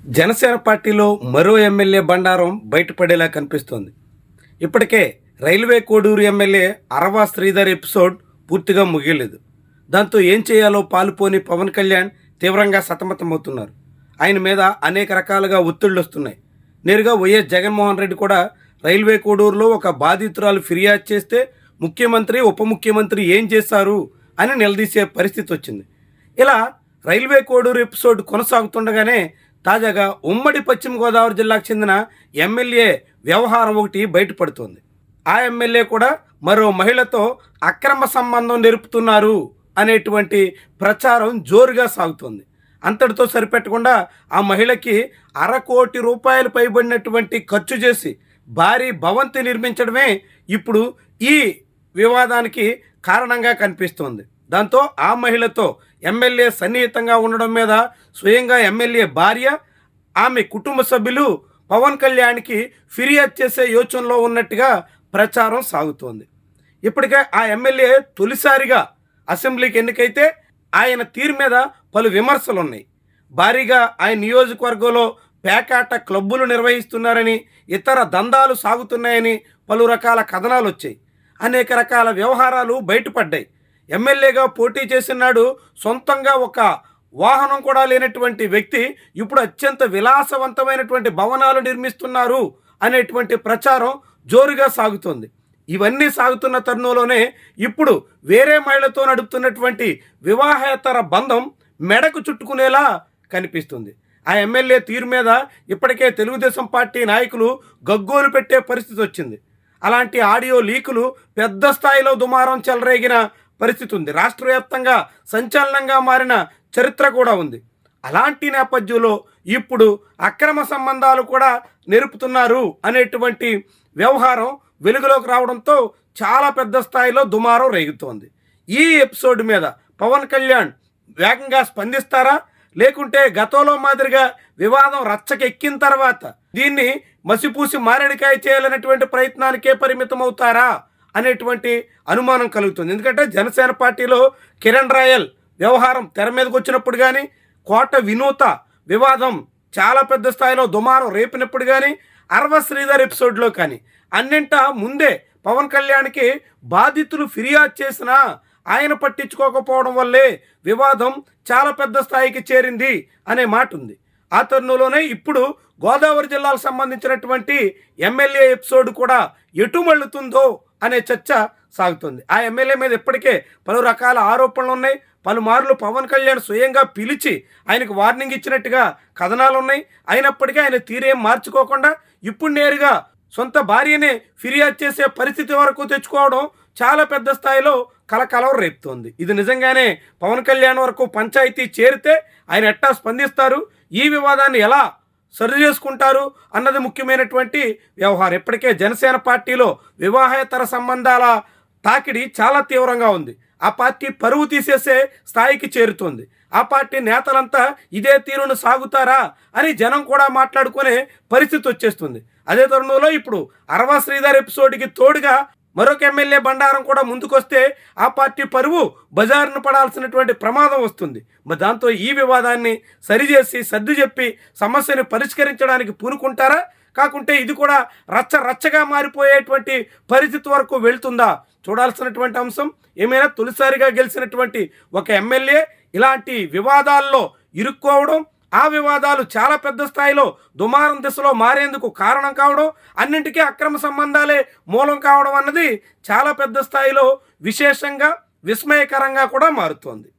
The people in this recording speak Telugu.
జనసేన పార్టీలో మరో ఎమ్మెల్యే బండారం బయటపడేలా కనిపిస్తోంది. ఇప్పటికే రైల్వే కోడూరు ఎమ్మెల్యే అరవా శ్రీధర్ ఎపిసోడ్ పూర్తిగా ముగియలేదు. దాంతో ఏం చేయాలో పాలుపోని పవన్ కళ్యాణ్ తీవ్రంగా సతమతమవుతున్నారు. ఆయన మీద అనేక రకాలుగా ఒత్తిళ్లు వస్తున్నాయి. నేరుగా వైఎస్ జగన్మోహన్ రెడ్డి కూడా రైల్వే కోడూరులో ఒక బాధితురాలు ఫిర్యాదు చేస్తే ముఖ్యమంత్రి ఉప ముఖ్యమంత్రి ఏం చేశారు అని నిలదీసే పరిస్థితి వచ్చింది. ఇలా రైల్వే కోడూరు ఎపిసోడ్ కొనసాగుతుండగానే తాజాగా ఉమ్మడి పశ్చిమ గోదావరి జిల్లాకు చెందిన ఎమ్మెల్యే వ్యవహారం ఒకటి బయటపడుతోంది. ఆ ఎమ్మెల్యే కూడా మరో మహిళతో అక్రమ సంబంధం నెరుపుతున్నారు అనేటువంటి ప్రచారం జోరుగా సాగుతోంది. అంతటితో సరిపెట్టకుండా ఆ మహిళకి ₹1,00,00,000 రూపాయలు పైబడినటువంటి ఖర్చు చేసి భారీ భవంతి నిర్మించడమే ఇప్పుడు ఈ వివాదానికి కారణంగా కనిపిస్తోంది. దాంతో ఆ మహిళతో ఎమ్మెల్యే సన్నిహితంగా ఉండడం మీద స్వయంగా ఎమ్మెల్యే భార్య, ఆమె కుటుంబ సభ్యులు పవన్ కళ్యాణ్కి ఫిర్యాదు చేసే యోచనలో ఉన్నట్టుగా ప్రచారం సాగుతోంది. ఇప్పటికే ఆ ఎమ్మెల్యే తొలిసారిగా అసెంబ్లీకి ఎన్నికైతే ఆయన తీరు మీద పలు విమర్శలు ఉన్నాయి. భారీగా ఆయన నియోజకవర్గంలో పేకాట క్లబ్బులు నిర్వహిస్తున్నారని, ఇతర దందాలు సాగుతున్నాయని పలు రకాల కథనాలు వచ్చాయి. అనేక రకాల వ్యవహారాలు బయటపడ్డాయి. ఎమ్మెల్యేగా పోటీ చేసినాడు సొంతంగా ఒక వాహనం కూడా లేనటువంటి వ్యక్తి ఇప్పుడు అత్యంత విలాసవంతమైనటువంటి భవనాలు నిర్మిస్తున్నారు అనేటువంటి ప్రచారం జోరుగా సాగుతోంది. ఇవన్నీ సాగుతున్న తరుణంలోనే ఇప్పుడు వేరే మహిళతో నడుపుతున్నటువంటి వివాహేతర బంధం మెడకు చుట్టుకునేలా కనిపిస్తుంది. ఆ ఎమ్మెల్యే తీరు మీద ఇప్పటికే తెలుగుదేశం పార్టీ నాయకులు గగ్గోలు పెట్టే పరిస్థితి వచ్చింది. అలాంటి ఆడియో లీకులు పెద్ద స్థాయిలో దుమారం చెలరేగిన పరిస్థితి ఉంది. రాష్ట్ర వ్యాప్తంగా సంచలనంగా మారిన చరిత్ర కూడా ఉంది. అలాంటి నేపథ్యంలో ఇప్పుడు అక్రమ సంబంధాలు కూడా నెరుపుతున్నారు అనేటువంటి వ్యవహారం వెలుగులోకి రావడంతో చాలా పెద్ద స్థాయిలో దుమారం రేగుతోంది. ఈ ఎపిసోడ్ మీద పవన్ కళ్యాణ్ వేగంగా స్పందిస్తారా, లేకుంటే గతంలో మాదిరిగా వివాదం రచ్చకెక్కిన తర్వాత దీన్ని మసిపూసి మారేడికాయ చేయాలనేటువంటి ప్రయత్నానికే పరిమితం అవుతారా అనేటువంటి అనుమానం కలుగుతుంది. ఎందుకంటే జనసేన పార్టీలో కిరణ్ రాయల్ వ్యవహారం తెర మీదకి వచ్చినప్పుడు కానీ, కోట వినూత వివాదం చాలా పెద్ద స్థాయిలో దుమారం రేపినప్పుడు కానీ, అరవ శ్రీధర్ ఎపిసోడ్లో కానీ అన్నింటా ముందే పవన్ కళ్యాణ్కి బాధితులు ఫిర్యాదు చేసినా ఆయన పట్టించుకోకపోవడం వల్లే వివాదం చాలా పెద్ద స్థాయికి చేరింది అనే మాట ఉంది. ఆ తరుణంలోనే ఇప్పుడు గోదావరి జిల్లాకు సంబంధించినటువంటి ఎమ్మెల్యే ఎపిసోడ్ కూడా ఎటు మళ్ళుతుందో అనే చర్చ సాగుతుంది. ఆ ఎమ్మెల్యే మీద ఇప్పటికే పలు రకాల ఆరోపణలు ఉన్నాయి. పలుమార్లు పవన్ కళ్యాణ్ స్వయంగా పిలిచి ఆయనకు వార్నింగ్ ఇచ్చినట్టుగా కథనాలు ఉన్నాయి. అయినప్పటికీ ఆయన తీరేం మార్చుకోకుండా ఇప్పుడు నేరుగా సొంత భార్యనే ఫిర్యాదు చేసే పరిస్థితి వరకు తెచ్చుకోవడం చాలా పెద్ద స్థాయిలో కలకలం రేపుతోంది. ఇది నిజంగానే పవన్ కళ్యాణ్ వరకు పంచాయతీ చేరితే ఆయన ఎట్టా స్పందిస్తారు, ఈ వివాదాన్ని ఎలా సరి చేసుకుంటారు అన్నది ముఖ్యమైనటువంటి వ్యవహారం. ఇప్పటికే జనసేన పార్టీలో వివాహేతర సంబంధాల తాకిడి చాలా తీవ్రంగా ఉంది. ఆ పార్టీ పరువు తీసేసే స్థాయికి చేరుతోంది. ఆ పార్టీ నేతలంతా ఇదే తీరును సాగుతారా అని జనం కూడా మాట్లాడుకునే పరిస్థితి వచ్చేస్తుంది. అదే తరుణంలో ఇప్పుడు అరవా శ్రీధర్ ఎపిసోడ్కి తోడుగా మరొక ఎమ్మెల్యే బండారం కూడా ముందుకొస్తే ఆ పార్టీ పరువు బజారును పడాల్సినటువంటి ప్రమాదం వస్తుంది. మరి దాంతో ఈ వివాదాన్ని సరిచేసి సర్ది చెప్పి సమస్యను పరిష్కరించడానికి పూనుకుంటారా, కాకుంటే ఇది కూడా రచ్చగా మారిపోయేటువంటి పరిస్థితి వరకు వెళ్తుందా చూడాల్సినటువంటి అంశం. ఏమైనా తొలిసారిగా గెలిచినటువంటి ఒక ఎమ్మెల్యే ఇలాంటి వివాదాల్లో ఇరుక్కోవడం, ఆ వివాదాలు చాలా పెద్ద స్థాయిలో దుమారం దిశలో మారేందుకు కారణం కావడం, అన్నింటికీ అక్రమ సంబంధాలే మూలం కావడం అన్నది చాలా పెద్ద స్థాయిలో విశేషంగా విస్మయకరంగా కూడా మారుతోంది.